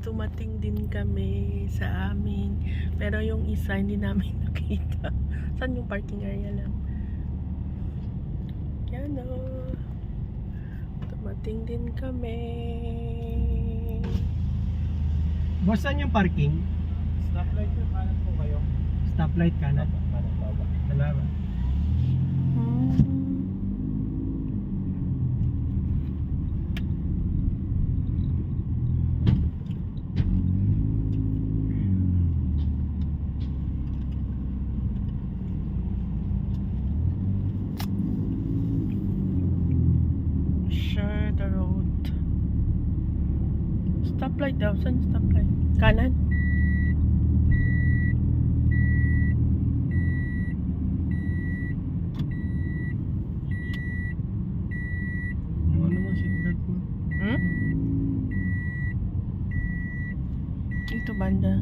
dumating din kami sa amin. Pero yung isa hindi namin nakita. Saan yung parking area lang? Yan o. Dumating din kami. Boss, saan yung parking? Stoplight yung kanan po kayo. Stoplight kanan. Kanan baba. Dalawa. Share the road. Stoplight daw. Saan stoplight? Kanan? Ano naman seatbelt mo? Hmm? Dito banda.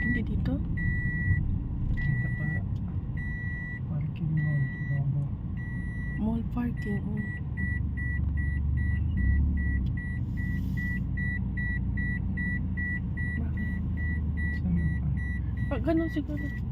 Hindi dito? Kita pa. Parking mo. Bobo. Mall parking. Bakit? Saan yung Ganun siguro.